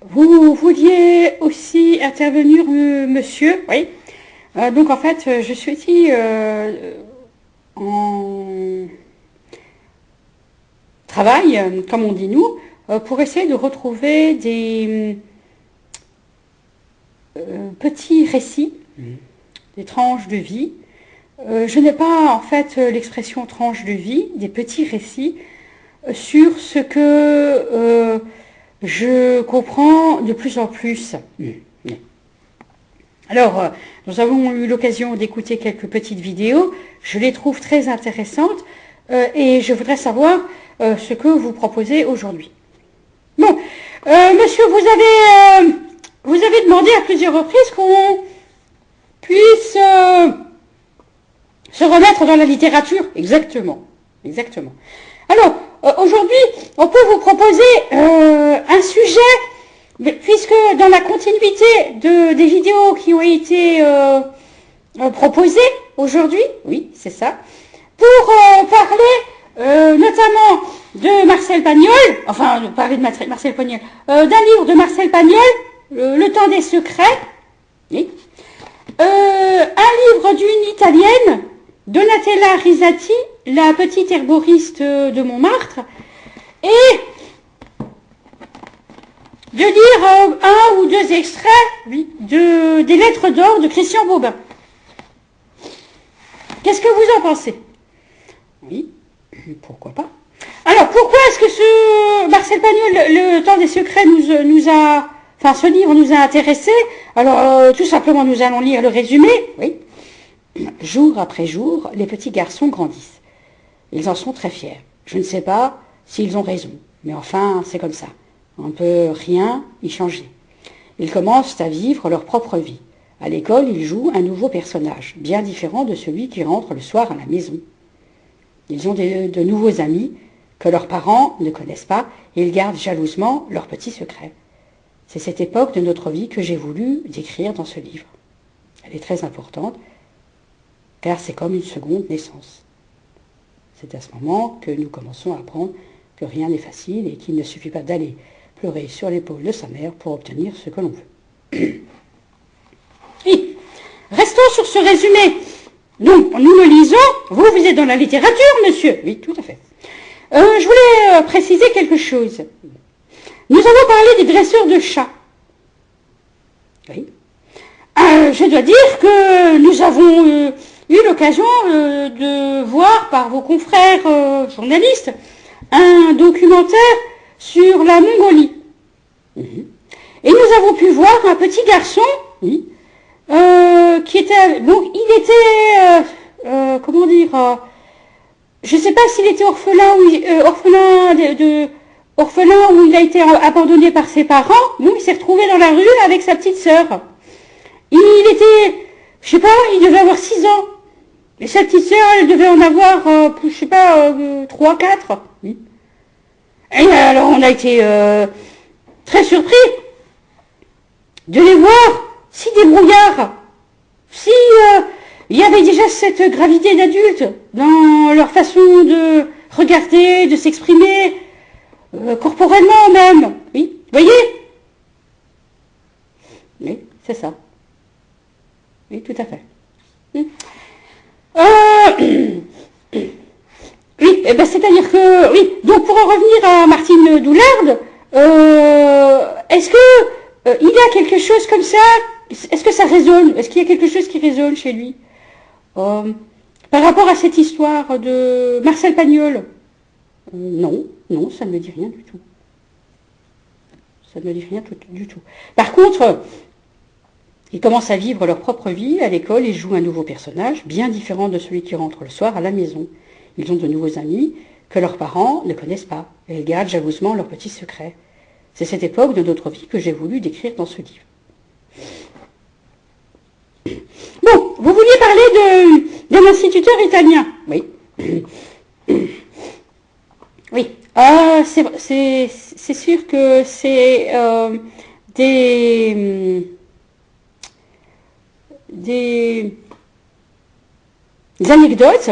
Vous vouliez aussi intervenir, monsieur? Oui. Donc en fait, je suis ici en travail, comme on dit nous, pour essayer de retrouver des petits récits, des tranches de vie. Je n'ai pas en fait l'expression tranche de vie, des petits récits sur ce que je comprends de plus en plus. Alors, nous avons eu l'occasion d'écouter quelques petites vidéos, je les trouve très intéressantes et je voudrais savoir ce que vous proposez aujourd'hui. Bon, monsieur, vous avez demandé à plusieurs reprises qu'on puisse se remettre dans la littérature. Exactement, exactement. Alors, aujourd'hui, on peut vous proposer un sujet, puisque dans la continuité des vidéos qui ont été proposées aujourd'hui, oui, c'est ça, pour parler notamment de Marcel Pagnol, enfin, parler de Marcel Pagnol, d'un livre de Marcel Pagnol, Le temps des secrets, oui, un livre d'une Italienne, Donatella Risati, la petite herboriste de Montmartre, et de lire un ou deux extraits des Lettres d'or de Christian Bobin. Qu'est-ce que vous en pensez? Oui, pourquoi pas. Alors, pourquoi est-ce que ce Marcel Pagnol, Le temps des secrets, ce livre nous a intéressés? Alors, tout simplement, nous allons lire le résumé, oui. Jour après jour, les petits garçons grandissent. Ils en sont très fiers. Je ne sais pas s'ils ont raison, mais enfin, c'est comme ça. On ne peut rien y changer. Ils commencent à vivre leur propre vie. À l'école, ils jouent un nouveau personnage, bien différent de celui qui rentre le soir à la maison. Ils ont de nouveaux amis que leurs parents ne connaissent pas et ils gardent jalousement leurs petits secrets. C'est cette époque de notre vie que j'ai voulu décrire dans ce livre. Elle est très importante, car c'est comme une seconde naissance. C'est à ce moment que nous commençons à apprendre que rien n'est facile et qu'il ne suffit pas d'aller pleurer sur l'épaule de sa mère pour obtenir ce que l'on veut. Oui, restons sur ce résumé. Donc, nous le lisons. Vous êtes dans la littérature, monsieur? Oui, tout à fait. Je voulais préciser quelque chose. Nous avons parlé des dresseurs de chats. Oui. Je dois dire que nous avons eu l'occasion de voir par vos confrères journalistes un documentaire sur la Mongolie. Et nous avons pu voir un petit garçon qui était... Bon, il était... comment dire... je ne sais pas s'il était orphelin ou il a été abandonné par ses parents. Bon, il s'est retrouvé dans la rue avec sa petite sœur. Il était... Je sais pas, il devait avoir 6 ans. Et sa petite sœur, elle devait en avoir, je sais pas, 3, 4. Oui. Et alors, on a été très surpris de les voir si débrouillards, si il y avait déjà cette gravité d'adulte dans leur façon de regarder, de s'exprimer, corporellement même. Oui, voyez? Oui, c'est ça. Oui, tout à fait. Oui, eh ben, c'est-à-dire que, oui, donc pour en revenir à Martine Doularde, est-ce que il y a quelque chose comme ça? Est-ce que ça résonne? Est-ce qu'il y a quelque chose qui résonne chez lui par rapport à cette histoire de Marcel Pagnol? Non, ça ne me dit rien du tout. Ça ne me dit rien du tout. Par contre, ils commencent à vivre leur propre vie à l'école et jouent un nouveau personnage, bien différent de celui qui rentre le soir à la maison. Ils ont de nouveaux amis que leurs parents ne connaissent pas, et ils gardent jalousement leurs petits secrets. C'est cette époque de notre vie que j'ai voulu décrire dans ce livre. Bon, vous vouliez parler d'un instituteur italien. Oui. Oui. C'est sûr que c'est des anecdotes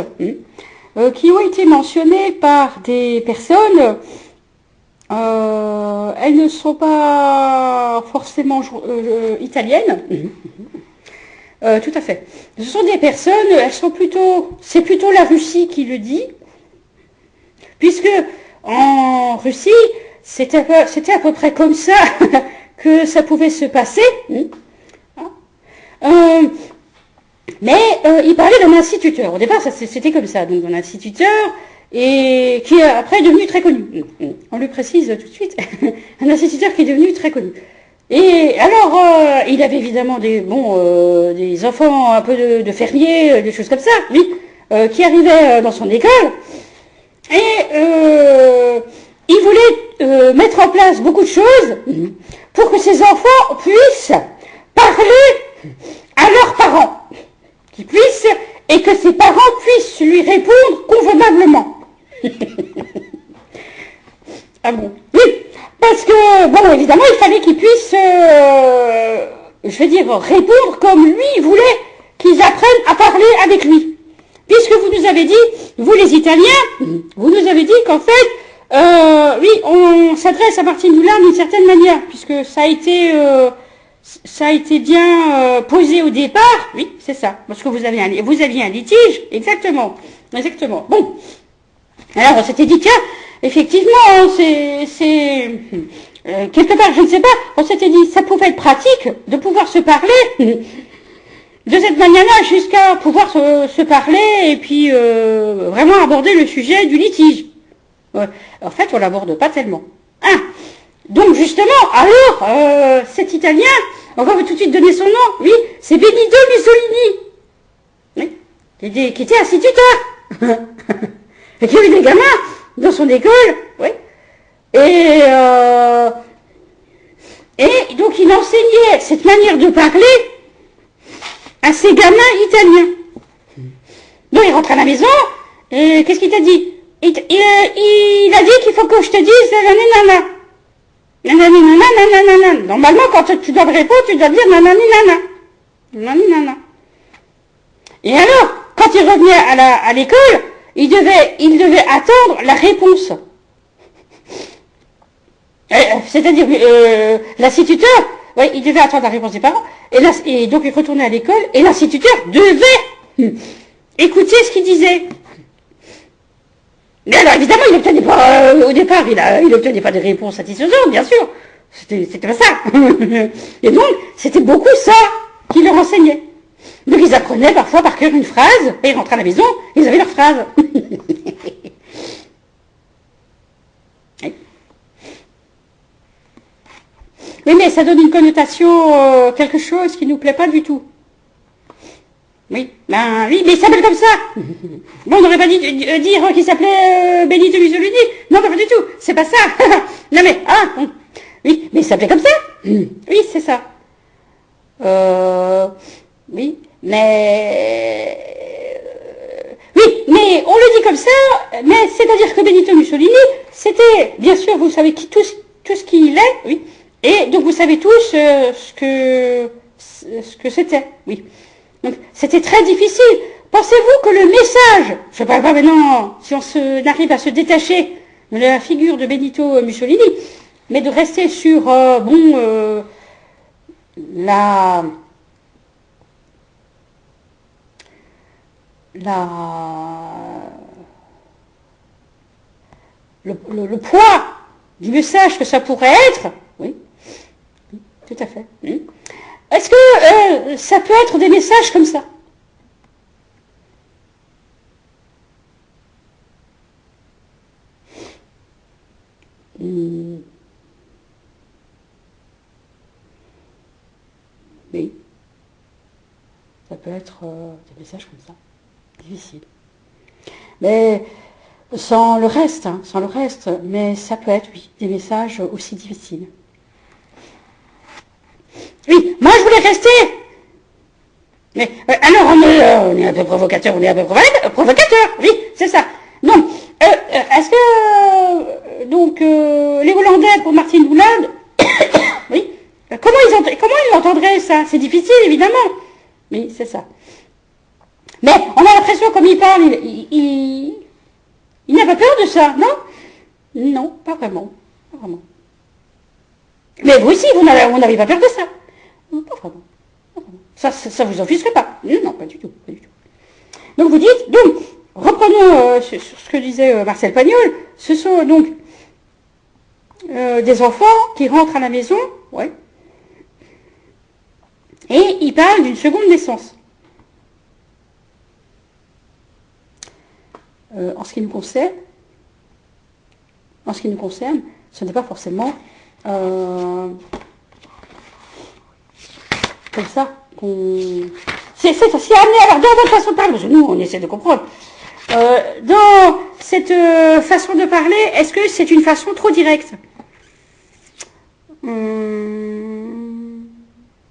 qui ont été mentionnées par des personnes elles ne sont pas forcément italiennes. Tout à fait. Ce sont des personnes, c'est plutôt la Russie qui le dit, puisque en Russie, c'était à peu près comme ça que ça pouvait se passer. Mais il parlait d'un instituteur. Au départ, c'était comme ça, donc un instituteur, et qui est après devenu très connu. On le précise tout de suite. Un instituteur qui est devenu très connu. Et alors, il avait évidemment des enfants un peu de fermiers, des choses comme ça, oui, qui arrivaient dans son école. Et il voulait mettre en place beaucoup de choses pour que ses enfants puissent parler à leurs parents, et que ses parents puissent lui répondre convenablement. Ah bon? Oui, parce que, bon, évidemment, il fallait qu'ils puissent, répondre comme lui voulait qu'ils apprennent à parler avec lui. Puisque vous nous avez dit, vous les Italiens, vous nous avez dit qu'en fait, oui, on s'adresse à Martine Doulard d'une certaine manière, puisque ça a été bien posé au départ. Oui, c'est ça, parce que vous aviez un litige, exactement. Bon, alors on s'était dit, tiens, effectivement, quelque part, je ne sais pas, on s'était dit, ça pouvait être pratique de pouvoir se parler de cette manière-là, jusqu'à pouvoir se parler et puis vraiment aborder le sujet du litige. En fait, on l'aborde pas tellement. Donc justement, alors, cet Italien, on va tout de suite donner son nom, oui, c'est Benito Mussolini, oui, qui était instituteur, et qui avait des gamins dans son école, oui, et donc il enseignait cette manière de parler à ces gamins italiens. Donc il rentre à la maison, et qu'est-ce qu'il t'a dit? Il a dit qu'il faut que je te dise nanana. Nanani nanana. Normalement, quand tu dois me répondre, tu dois dire nanani nana. Nanani nana. Et alors, quand il revenait à l'école, il devait attendre la réponse. C'est-à-dire, l'instituteur, ouais, il devait attendre la réponse des parents, et donc il retournait à l'école, et l'instituteur devait écouter ce qu'il disait. Mais alors, évidemment, il n'obtenait pas, au départ, il n'obtenait pas des réponses satisfaisantes, bien sûr. C'était pas ça. Et donc, c'était beaucoup ça qu'il leur enseignait. Donc, ils apprenaient parfois par cœur une phrase, et ils rentraient à la maison, ils avaient leur phrase. Oui, mais ça donne une connotation, quelque chose qui ne nous plaît pas du tout. Oui, oui, mais il s'appelle comme ça. Bon, on n'aurait pas dit dire qu'il s'appelait Benito Mussolini. Non, pas du tout, c'est pas ça. Non mais, oui, mais il s'appelait comme ça. Oui, c'est ça. Oui, mais... oui, mais on le dit comme ça, mais c'est-à-dire que Benito Mussolini, c'était, bien sûr, vous savez tout ce qu'il est, oui, et donc vous savez tous ce que c'était, oui. Donc, c'était très difficile. Pensez-vous que le message, je ne parle pas maintenant, si on arrive à se détacher de la figure de Benito Mussolini, mais de rester sur, le poids du message que ça pourrait être, oui, tout à fait. Est-ce que ça peut être des messages comme ça? Oui. Ça peut être des messages comme ça. Difficile. Mais sans le reste, mais ça peut être, oui, des messages aussi difficiles. Oui, moi je voulais rester. Mais alors on est un peu provocateur, oui, c'est ça. Donc, est-ce que les Hollandais pour Martine Doulard, oui, comment ils entendraient ça? C'est difficile évidemment. Oui, c'est ça. Mais on a l'impression comme il parle, il n'a pas peur de ça, non? Non, pas vraiment. vraiment. Mais vous aussi, vous n'avez pas peur de ça. Non, pas vraiment. Pas vraiment. Ça vous offusquerait pas. Non, non, pas du tout. Pas du tout. Donc vous dites, donc, reprenons sur ce que disait Marcel Pagnol, ce sont donc des enfants qui rentrent à la maison, ouais, et ils parlent d'une seconde naissance. En ce qui nous concerne, ce n'est pas forcément comme ça qu'on... C'est amené alors dans votre façon de parler, parce que nous on essaie de comprendre. Dans cette façon de parler, est-ce que c'est une façon trop directe?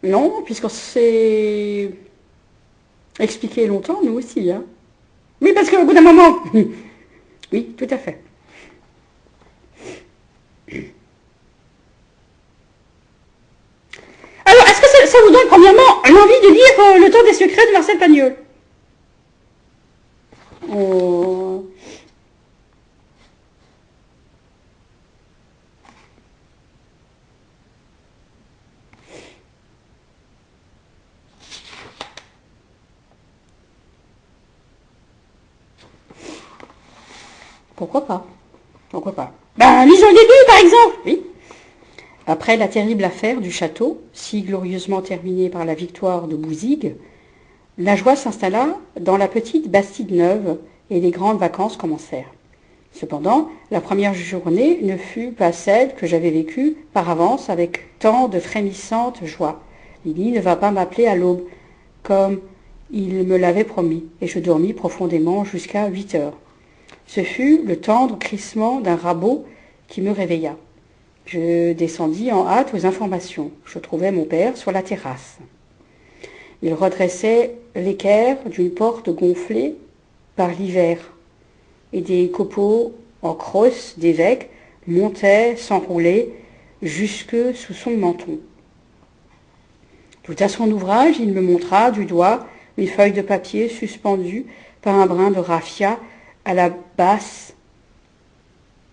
Non, puisqu'on s'est expliqué longtemps, nous aussi. Hein. Oui, parce qu'au bout d'un moment... Oui, tout à fait. Alors, est-ce que ça vous donne premièrement l'envie de lire Le Temps des Secrets de Marcel Pagnol? Pourquoi pas? Pourquoi pas? Ben, lisons les deux, par exemple. Oui. Après la terrible affaire du château, si glorieusement terminée par la victoire de Bouzigues, la joie s'installa dans la petite Bastide neuve et les grandes vacances commencèrent. Cependant, la première journée ne fut pas celle que j'avais vécue par avance avec tant de frémissante joie. Lily ne va pas m'appeler à l'aube, comme il me l'avait promis, et je dormis profondément jusqu'à 8 heures. Ce fut le tendre crissement d'un rabot qui me réveilla. Je descendis en hâte aux informations. Je trouvai mon père sur la terrasse. Il redressait l'équerre d'une porte gonflée par l'hiver, et des copeaux en crosse d'évêque montaient, s'enroulaient jusque sous son menton. Tout à son ouvrage, il me montra du doigt une feuille de papier suspendue par un brin de raffia à la basse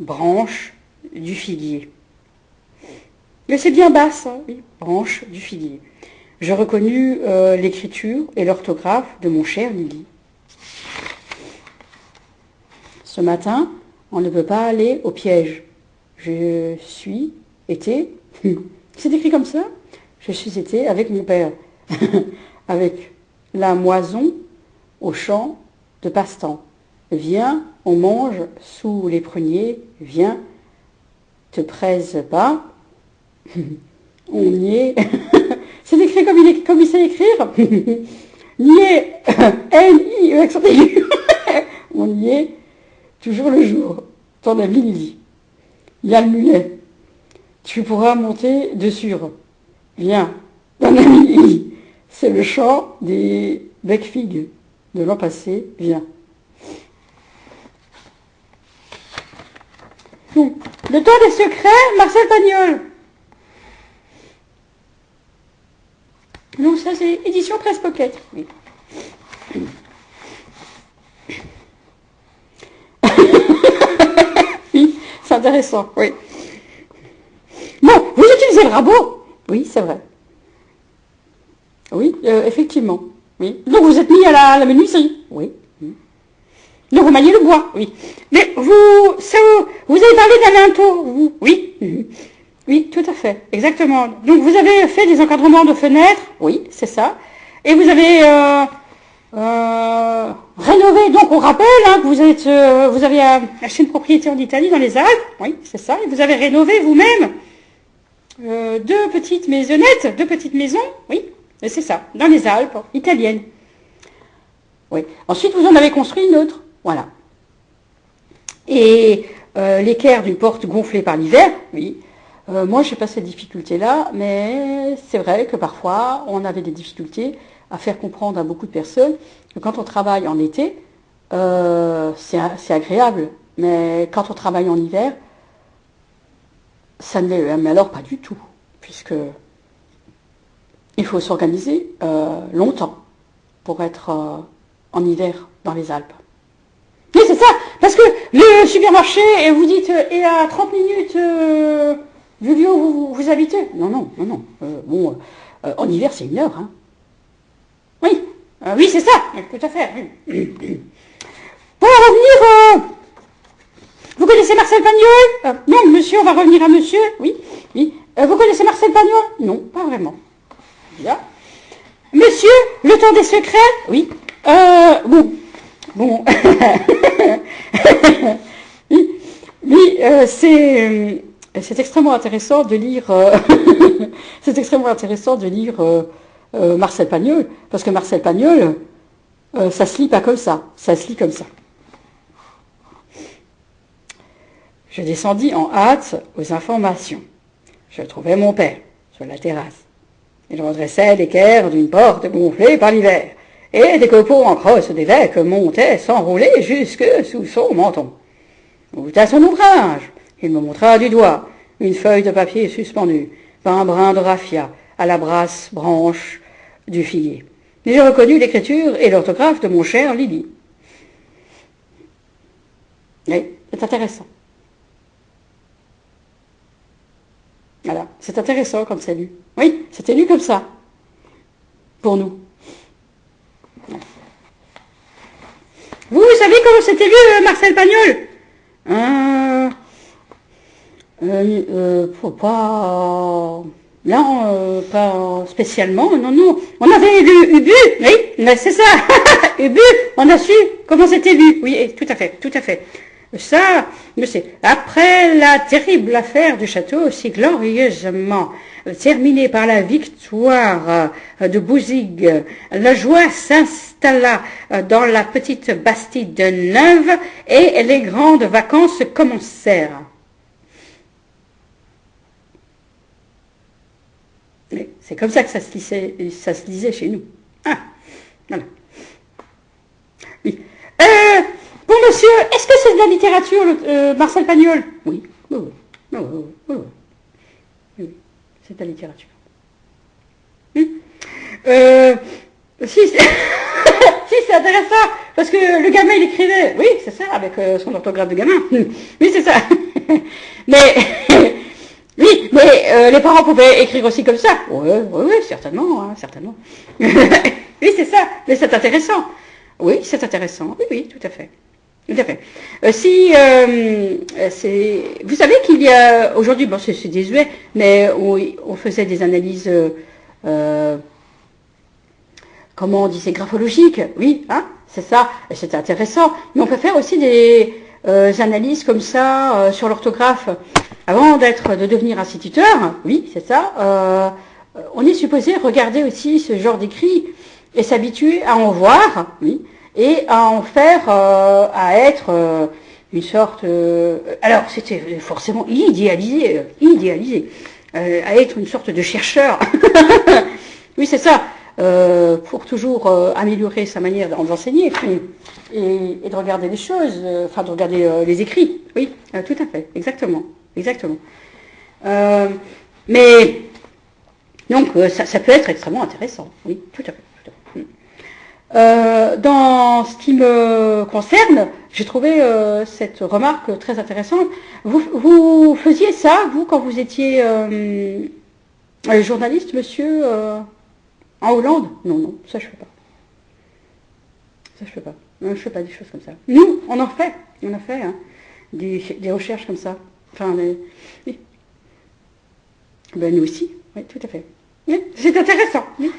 branche du figuier. Mais c'est bien basse, hein, oui, branche du figuier. Je reconnus l'écriture et l'orthographe de mon cher Lily. Ce matin, on ne peut pas aller au piège. Je suis été, c'est écrit comme ça, je suis été avec mon père, avec la moison au champ de passe-temps. Viens, on mange sous les pruniers, viens, te presse pas, on y est. C'est écrit comme il sait écrire. Y est, N-I, accent aigu. On y est, toujours le jour. Ton ami Lily. Il y a le mulet. Tu pourras monter dessus. Viens, ton ami Lily. C'est le chant des bec-figues de l'an passé. Viens. Donc, Le Temps des Secrets, Marcel Pagnol. Donc ça c'est édition Presse Pocket. Oui. Oui, c'est intéressant, oui. Bon, vous utilisez le rabot? Oui, c'est vrai. Oui, effectivement. Oui. Donc vous êtes mis à la menuiserie? Oui. Donc vous maniez le bois? Oui. Mais vous avez parlé d'un linteau, vous? Oui. Oui, tout à fait, exactement. Donc vous avez fait des encadrements de fenêtres, oui, c'est ça. Et vous avez rénové, donc on rappelle hein, que vous avez acheté une propriété en Italie, dans les Alpes, oui, c'est ça. Et vous avez rénové vous-même deux petites maisonnettes, deux petites maisons, oui, c'est ça, dans les Alpes, italiennes. Oui. Ensuite, vous en avez construit une autre, voilà. Et l'équerre d'une porte gonflée par l'hiver, oui. Moi, je n'ai pas cette difficulté-là, mais c'est vrai que parfois, on avait des difficultés à faire comprendre à beaucoup de personnes que quand on travaille en été, c'est agréable, mais quand on travaille en hiver, ça ne l'est mais alors pas du tout, puisque il faut s'organiser longtemps pour être en hiver dans les Alpes. Oui, c'est ça, Parce que le supermarché, et vous dites, est à 30 minutes du lieu où vous habitez. Non, non, non, non. Bon, en hiver, c'est 1 heure. Hein. Oui, oui, c'est ça, tout à fait. Pour en revenir, vous connaissez Marcel Pagnol non, monsieur, on va revenir à monsieur. Oui, oui. Vous connaissez Marcel Pagnol non, pas vraiment. Bien. Monsieur, le temps des secrets oui. Bon. Bon. oui, oui c'est extrêmement intéressant de lire. C'est extrêmement intéressant de lire Marcel Pagnol, parce que Marcel Pagnol, ça se lit pas comme ça. Ça se lit comme ça. Je descendis en hâte aux informations. Je trouvai mon père sur la terrasse. Il redressait l'équerre d'une porte gonflée par l'hiver, et des copeaux en crosse d'évêque montaient s'enrouler jusque sous son menton. Où à son ouvrage, il me montra du doigt une feuille de papier suspendue par un brin de raffia à la brasse branche du figuier. Et je reconnus l'écriture et l'orthographe de mon cher Lily. Oui, c'est intéressant. Voilà, c'est intéressant comme c'est lu. Oui, c'était lu comme ça, pour nous. Vous savez comment c'était lu, Marcel Pagnol pas... Non, pas spécialement, non, non. On avait lu Ubu, oui, c'est ça, Ubu, on a su comment c'était lu. Oui, tout à fait, tout à fait. Ça, je sais. Après la terrible affaire du château, si glorieusement terminée par la victoire de Bouzigues, la joie s'installa dans la petite Bastide neuve et les grandes vacances commencèrent. C'est comme ça que ça se lisait chez nous. Ah, voilà. Oui. Bon, monsieur, est-ce que c'est de la littérature, Marcel Pagnol? Oui. Oui, oui. Oui, c'est de la littérature. Si, si, c'est intéressant, parce que le gamin, il écrivait, oui, c'est ça, avec son orthographe de gamin. Oui, c'est ça. Mais, oui, mais les parents pouvaient écrire aussi comme ça. Oui, certainement, hein, certainement. Oui, c'est ça, mais c'est intéressant. Oui, c'est intéressant. Oui, tout à fait. Tout à fait. Vous savez qu'il y a aujourd'hui, bon, c'est désuet, mais on faisait des analyses, comment on dit, c'est graphologique, oui, hein, c'est ça, c'est intéressant. Mais on peut faire aussi des analyses comme ça sur l'orthographe. Avant de devenir instituteur, oui, c'est ça. On est supposé regarder aussi ce genre d'écrit et s'habituer à en voir, oui. Et à en faire, à être une sorte... alors, c'était forcément idéalisé, à être une sorte de chercheur. Oui, c'est ça, pour toujours améliorer sa manière d'enseigner et de regarder les choses, enfin de regarder les écrits. Oui, tout à fait, exactement. Mais, donc, ça peut être extrêmement intéressant. Oui, tout à fait. Dans ce qui me concerne, j'ai trouvé cette remarque très intéressante. Vous faisiez ça, vous, quand vous étiez journaliste, monsieur, en Hollande? Non, ça je fais pas. Ça je fais pas. Je fais pas des choses comme ça. Nous, on en fait. On a fait hein, des recherches comme ça. Enfin, oui. Ben, nous aussi. Oui, tout à fait. Oui, c'est intéressant. Oui.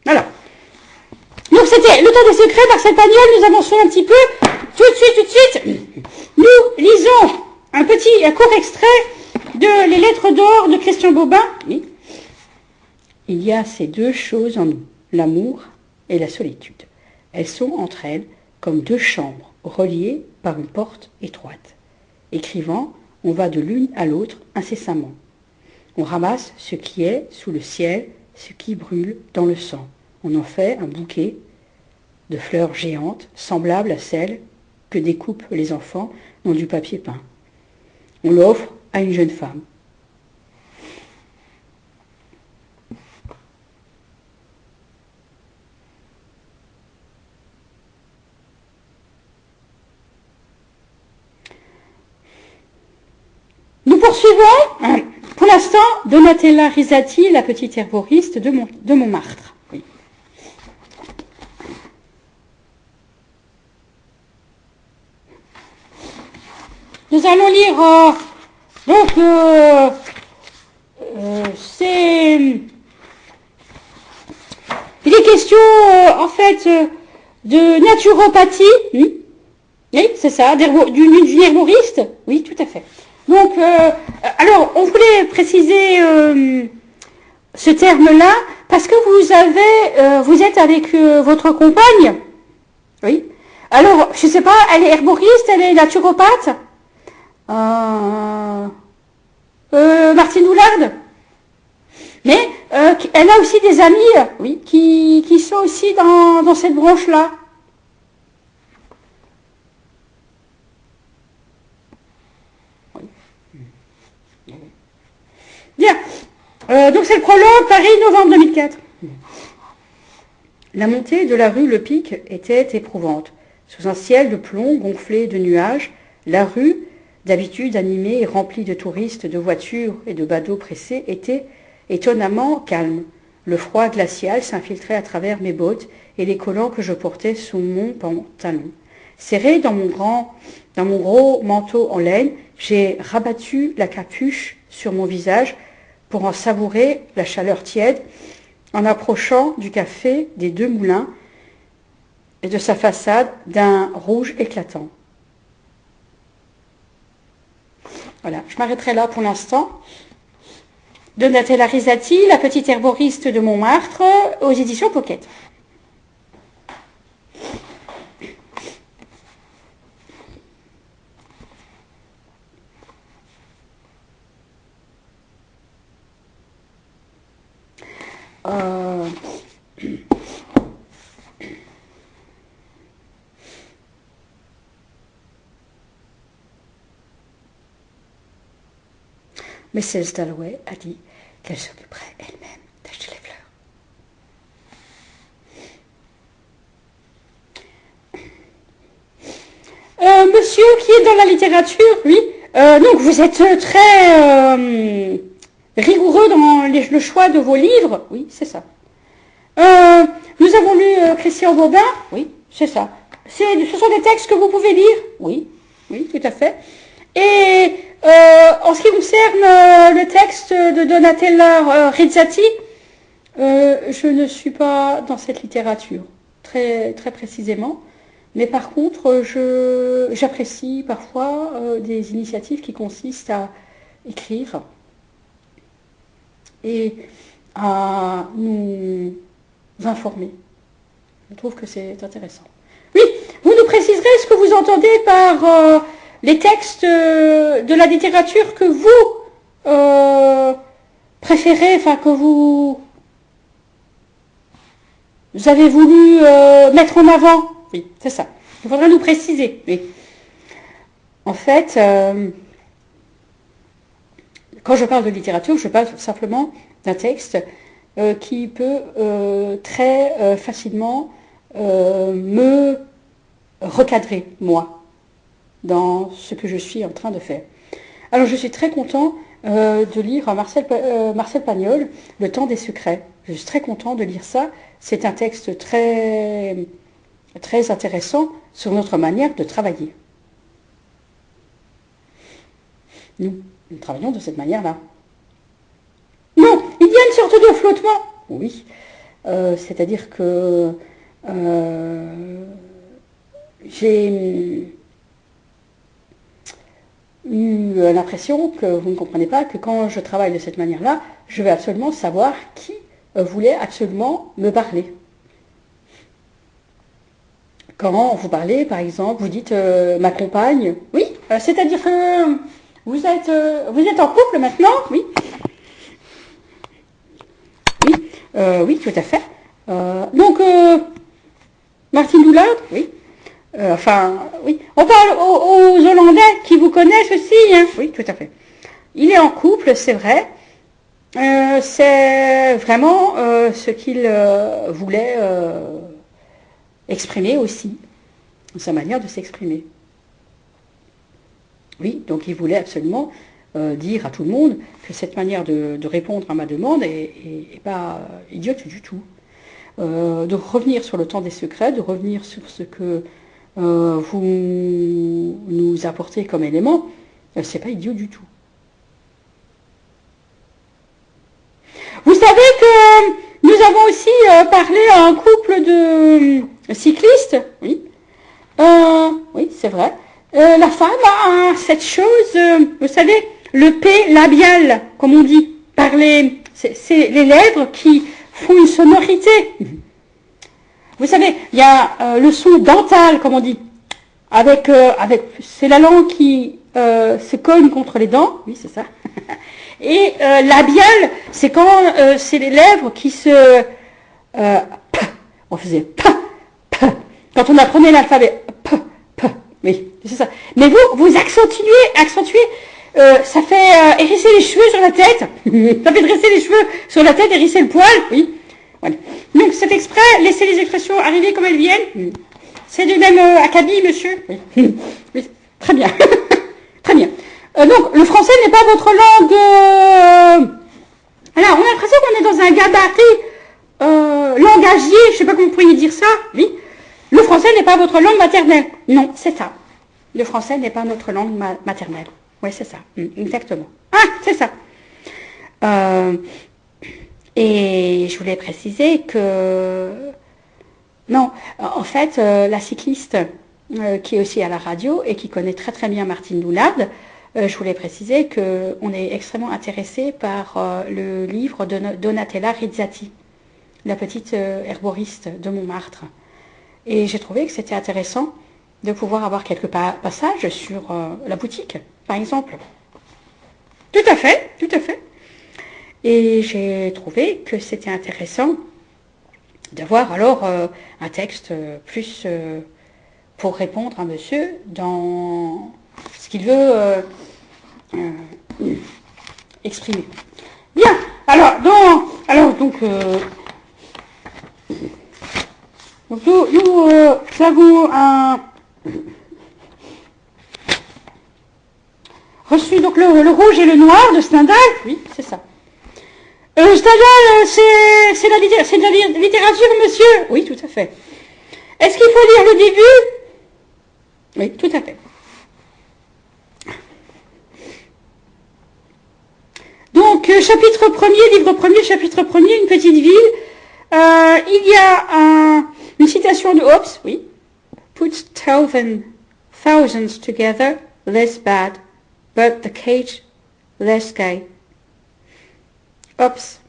Alors. Donc c'était le temps des secrets, Marcel Pagnol, nous avançons un petit peu. Tout de suite, nous lisons un court extrait de Les Lettres d'or de Christian Bobin. Oui. Il y a ces deux choses en nous, l'amour et la solitude. Elles sont entre elles comme deux chambres reliées par une porte étroite. Écrivant, on va de l'une à l'autre incessamment. On ramasse ce qui est sous le ciel, ce qui brûle dans le sang. On en fait un bouquet de fleurs géantes, semblables à celles que découpent les enfants dans du papier peint. On l'offre à une jeune femme. poursuivons. Pour l'instant, Donatella Risati, la petite herboriste de Montmartre. Oui. Nous allons lire, il est question, en fait, de naturopathie. Oui, c'est ça, d'une herboriste. Oui, tout à fait. Donc, alors, on voulait préciser ce terme-là parce que vous êtes avec votre compagne. Oui. Alors, je ne sais pas, elle est herboriste, elle est naturopathe. Martine Oulard. Mais elle a aussi des amis, oui, qui sont aussi dans cette branche-là. Bien. Donc c'est le prologue, Paris, novembre 2004. La montée de la rue Le Pic était éprouvante. Sous un ciel de plomb gonflé de nuages, la rue, d'habitude animée et remplie de touristes, de voitures et de badauds pressés, était étonnamment calme. Le froid glacial s'infiltrait à travers mes bottes et les collants que je portais sous mon pantalon. Serré dans mon gros manteau en laine, j'ai rabattu la capuche sur mon visage pour en savourer la chaleur tiède en approchant du café des Deux Moulins et de sa façade d'un rouge éclatant. Voilà, je m'arrêterai là pour l'instant. Donatella Risati, la petite herboriste de Montmartre, aux éditions Pocket. Mrs. Dalloway a dit qu'elle s'occuperait elle-même d'acheter les fleurs. Monsieur qui est dans la littérature, oui. Donc vous êtes très rigoureux dans le choix de vos livres. Oui, c'est ça. Nous avons lu Christian Bobin. Oui, c'est ça. Ce sont des textes que vous pouvez lire. Oui, oui, tout à fait. Et en ce qui concerne le texte de Donatella Risati, je ne suis pas dans cette littérature, très, très précisément. Mais par contre, j'apprécie parfois des initiatives qui consistent à écrire et à nous informer. Je trouve que c'est intéressant. Oui, vous nous préciserez ce que vous entendez par les textes de la littérature que vous préférez, enfin que vous avez voulu mettre en avant. Oui, c'est ça. Il faudrait nous préciser. Oui. En fait, quand je parle de littérature, je parle simplement d'un texte qui peut très facilement me recadrer, moi, dans ce que je suis en train de faire. Alors, je suis très content de lire Marcel Pagnol, Le temps des secrets. Je suis très content de lire ça. C'est un texte très, très intéressant sur notre manière de travailler. Nous travaillons de cette manière-là. Non, il y a une sorte de flottement. Oui, c'est-à-dire que j'ai eu l'impression que vous ne comprenez pas que quand je travaille de cette manière-là, je vais absolument savoir qui voulait absolument me parler. Quand vous parlez, par exemple, vous dites ma compagne, oui, c'est-à-dire que vous êtes en couple maintenant, oui. Oui, oui, tout à fait. Donc, Martine Doulard, oui. Enfin, oui. On parle aux Hollandais qui vous connaissent aussi, hein. Oui, tout à fait. Il est en couple, c'est vrai. C'est vraiment ce qu'il voulait exprimer aussi, sa manière de s'exprimer. Oui, donc il voulait absolument dire à tout le monde que cette manière de répondre à ma demande est pas idiote du tout. De revenir sur le temps des secrets, de revenir sur ce que vous nous apportez comme élément, c'est pas idiot du tout. Vous savez que nous avons aussi parlé à un couple de cyclistes, oui, oui, c'est vrai. La femme a cette chose, vous savez, le P labial, comme on dit, c'est les lèvres qui font une sonorité. Vous savez, il y a le son dental, comme on dit, c'est la langue qui se cogne contre les dents, oui, c'est ça. Et labial, c'est quand c'est les lèvres qui se... on faisait quand on apprenait l'alphabet. Oui, c'est ça. Mais vous accentuez, ça fait hérisser les cheveux sur la tête. Ça fait dresser les cheveux sur la tête, hérisser le poil. Oui. Voilà. Donc c'est exprès, laissez les expressions arriver comme elles viennent. C'est du même acabit, monsieur. Oui. Oui. Très bien. Très bien. Donc le français n'est pas votre langue. Alors on a l'impression qu'on est dans un gabarit langagier, je ne sais pas comment vous pourriez dire ça. Oui. Le français n'est pas votre langue maternelle. Non, c'est ça. Le français n'est pas notre langue maternelle. Oui, c'est ça. Exactement. Ah, c'est ça. Et je voulais préciser que... Non, en fait, la cycliste qui est aussi à la radio et qui connaît très très bien Martine Doulard, je voulais préciser qu'on est extrêmement intéressé par le livre de Donatella Rizzati, la petite herboriste de Montmartre. Et j'ai trouvé que c'était intéressant de pouvoir avoir quelques passages sur la boutique, par exemple. Tout à fait, tout à fait. Et j'ai trouvé que c'était intéressant d'avoir alors un texte plus pour répondre à monsieur dans ce qu'il veut exprimer. Bien, alors donc nous avons reçu donc le rouge et le noir de Stendhal. Oui, c'est ça. Stendhal, c'est de la littérature, monsieur. Oui, tout à fait. Est-ce qu'il faut lire le début? Oui, tout à fait. Donc, chapitre 1er, livre 1er, chapitre 1er, une petite ville. Il y a une citation de Hobbes, oui. Put thousands together, less bad, but the cage less gay. Hobbes.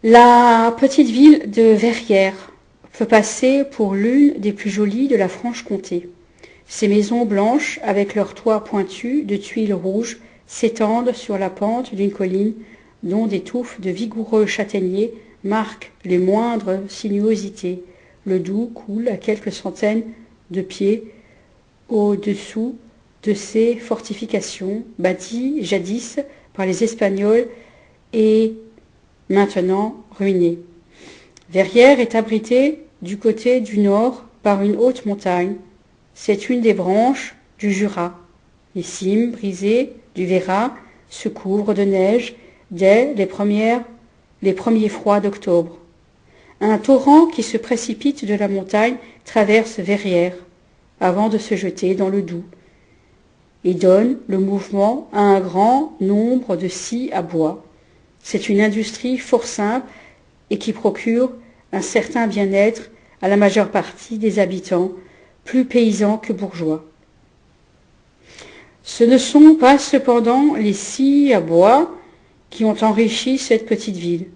La petite ville de Verrières peut passer pour l'une des plus jolies de la Franche-Comté. Ces maisons blanches, avec leurs toits pointus de tuiles rouges, s'étendent sur la pente d'une colline dont des touffes de vigoureux châtaigniers marquent les moindres sinuosités. Le Doubs coule à quelques centaines de pieds au-dessous de ces fortifications bâties jadis par les Espagnols et maintenant ruinées. Verrières est abritée du côté du nord par une haute montagne. C'est une des branches du Jura. Les cimes brisées du Véra se couvrent de neige dès les premiers froids d'octobre. Un torrent qui se précipite de la montagne traverse Verrières avant de se jeter dans le Doubs et donne le mouvement à un grand nombre de scies à bois. C'est une industrie fort simple et qui procure un certain bien-être à la majeure partie des habitants, plus paysans que bourgeois. Ce ne sont pas cependant les scies à bois qui ont enrichi cette petite ville.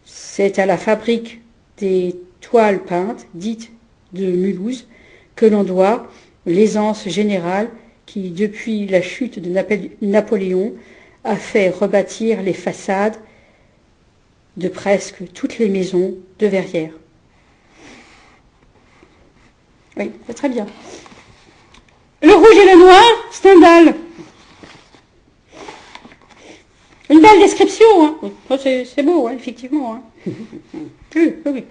C'est à la fabrique des toiles peintes, dites de Mulhouse, que l'on doit l'aisance générale qui, depuis la chute de Napoléon, a fait rebâtir les façades de presque toutes les maisons de Verrières. Oui, c'est très bien. Le rouge et le noir, Stendhal. Une belle description, hein. C'est beau, hein, effectivement. Hein. Oui.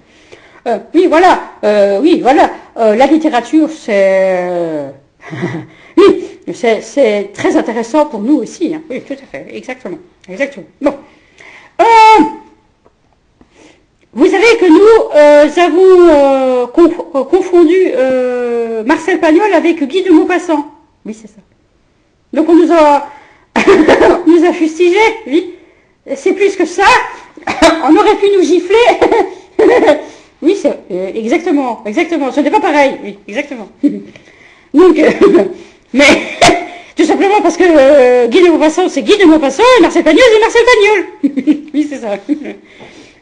Oui, voilà. La littérature, c'est... oui, C'est très intéressant pour nous aussi. Hein. Oui, tout à fait, exactement. Exactement. Bon. Vous savez que nous avons confondu Marcel Pagnol avec Guy de Maupassant. Oui, c'est ça. Donc on nous a, on nous a fustigé, oui. C'est plus que ça. On aurait pu nous gifler. Oui, c'est exactement, exactement. Ce n'est pas pareil. Oui, exactement. Donc, mais tout simplement parce que Guy de Maupassant, c'est Guy de Maupassant et Marcel Pagnol, c'est Marcel Pagnol. Oui, c'est ça.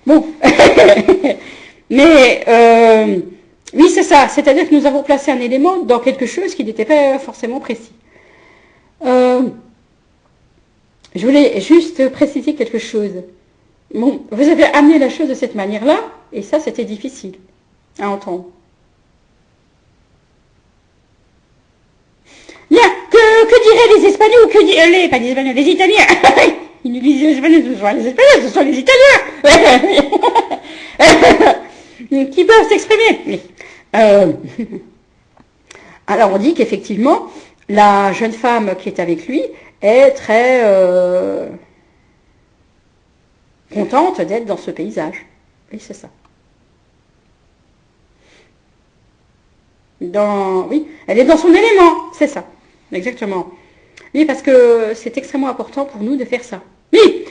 Bon. Mais oui, c'est ça. C'est-à-dire que nous avons placé un élément dans quelque chose qui n'était pas forcément précis. Je voulais juste préciser quelque chose. Bon, vous avez amené la chose de cette manière-là, et ça, c'était difficile à entendre. Bien, que diraient les Espagnols, pas les Espagnols, les Italiens. Ils nous disent les Espagnols, ce sont les Italiens. Qui peuvent s'exprimer. Alors, on dit qu'effectivement, la jeune femme qui est avec lui est très contente d'être dans ce paysage. Oui, c'est ça. Oui, elle est dans son élément, c'est ça, exactement. Oui, parce que c'est extrêmement important pour nous de faire ça. Oui,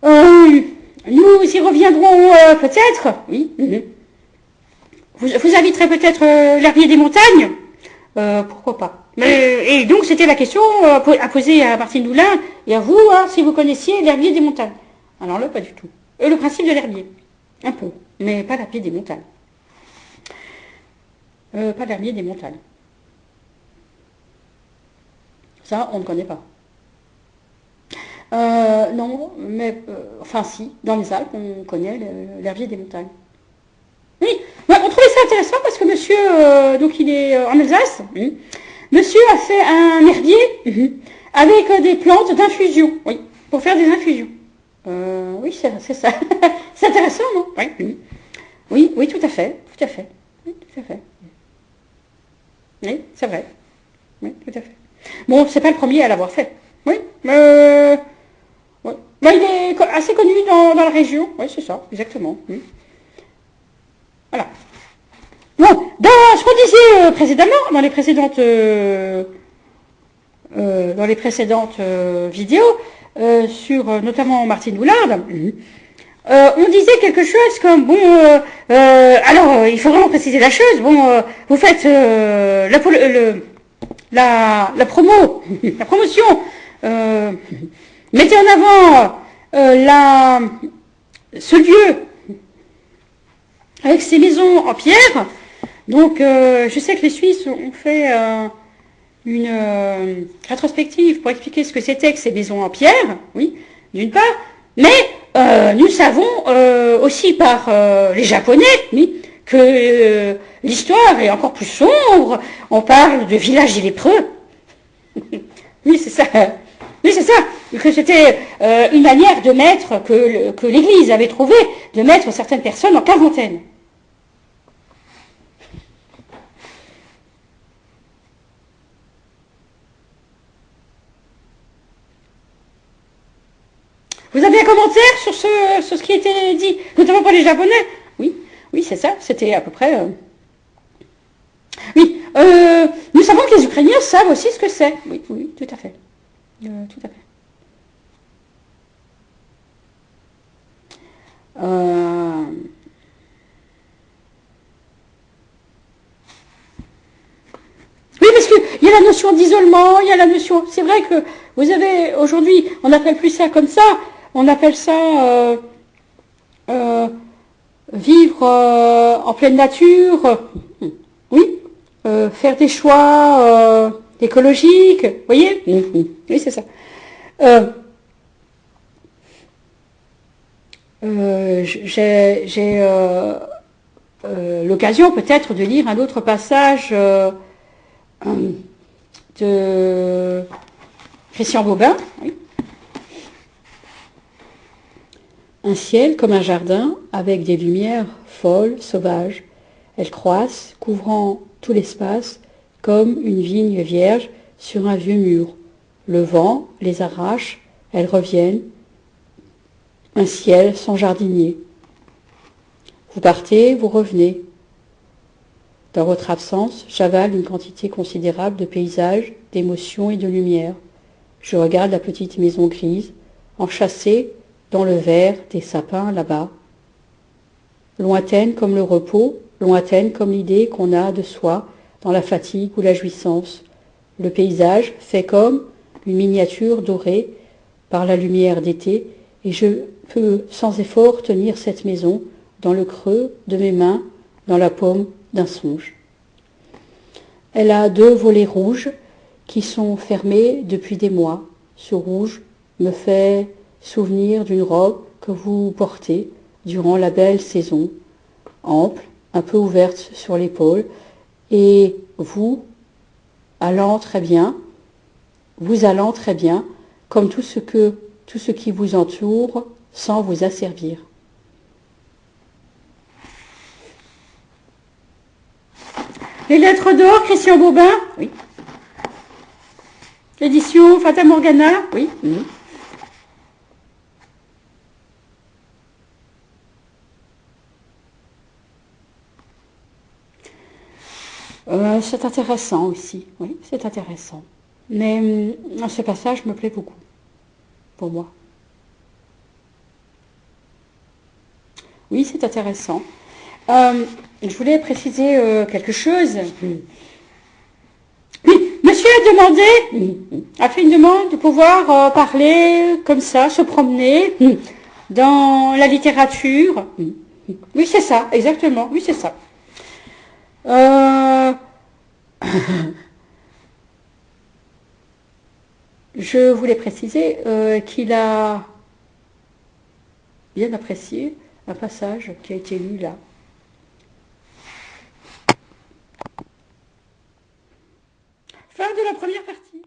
nous y reviendrons peut-être, oui. Vous inviterez peut-être l'herbier des montagnes, pourquoi pas. Et donc c'était la question à poser à Martine Doulin et à vous, hein, si vous connaissiez l'herbier des montagnes. Alors là, pas du tout. Le principe de l'herbier, un peu, mais pas l'herbier des montagnes. Pas l'herbier des montagnes. Ça, on ne connaît pas. Non, mais enfin si, dans les Alpes, on connaît l'herbier des montagnes. Oui, ouais, on trouvait ça intéressant parce que monsieur, donc il est en Alsace, monsieur a fait un herbier avec des plantes d'infusion, oui, pour faire des infusions. Oui, c'est ça. C'est intéressant, non? Oui. Oui, oui, tout à fait, tout à fait. Oui, tout à fait. Oui, c'est vrai. Oui, tout à fait. Bon, c'est pas le premier à l'avoir fait. Oui, ouais. Ben, il est assez connu dans la région. Oui, c'est ça, exactement. Oui. Voilà. Bon, dans ce qu'on disait précédemment, dans les précédentes vidéos, sur notamment Martine Doulard, on disait quelque chose comme, bon, alors, il faut vraiment préciser la chose, bon, vous faites la promotion, mettez en avant ce lieu avec ces maisons en pierre. Donc, je sais que les Suisses ont fait une rétrospective pour expliquer ce que c'était que ces maisons en pierre, oui, d'une part, mais nous savons aussi par les Japonais, oui, que l'histoire est encore plus sombre. On parle de village des lépreux. Oui, c'est ça. Oui, c'est ça. Que c'était une manière de mettre, que l'Église avait trouvé, de mettre certaines personnes en quarantaine. Vous avez un commentaire sur ce qui était dit, notamment par les Japonais? Oui, oui, c'est ça. C'était à peu près... Oui, nous savons que les Ukrainiens savent aussi ce que c'est. Oui, oui, tout à fait. Tout à fait. Oui, parce qu'il y a la notion d'isolement, il y a la notion... C'est vrai que vous avez, aujourd'hui, on n'appelle plus ça comme ça, on appelle ça vivre en pleine nature, oui, faire des choix écologiques, vous voyez? Oui, c'est ça. J'ai l'occasion peut-être de lire un autre passage de Christian Bobin, oui. Un ciel comme un jardin, avec des lumières folles, sauvages. Elles croissent, couvrant tout l'espace, comme une vigne vierge sur un vieux mur. Le vent les arrache, elles reviennent. Un ciel sans jardinier. Vous partez, vous revenez. Dans votre absence, j'avale une quantité considérable de paysages, d'émotions et de lumière. Je regarde la petite maison grise, enchâssée dans le vert des sapins là-bas. Lointaine comme le repos, lointaine comme l'idée qu'on a de soi dans la fatigue ou la jouissance. Le paysage fait comme une miniature dorée par la lumière d'été, et je peux sans effort tenir cette maison dans le creux de mes mains, dans la paume d'un songe. Elle a 2 volets rouges qui sont fermés depuis des mois. Ce rouge me fait souvenir d'une robe que vous portez durant la belle saison, ample, un peu ouverte sur l'épaule, et vous allant très bien, comme tout ce qui vous entoure, sans vous asservir. Les lettres d'or, Christian Bobin, oui. L'édition Fata Morgana, oui. C'est intéressant aussi, oui, c'est intéressant. Mais ce passage me plaît beaucoup, pour moi. Oui, c'est intéressant. Je voulais préciser quelque chose. Oui, monsieur a fait une demande de pouvoir parler comme ça, se promener dans la littérature. Oui, c'est ça, exactement, oui, c'est ça. Je voulais préciser qu'il a bien apprécié un passage qui a été lu là. Fin de la première partie.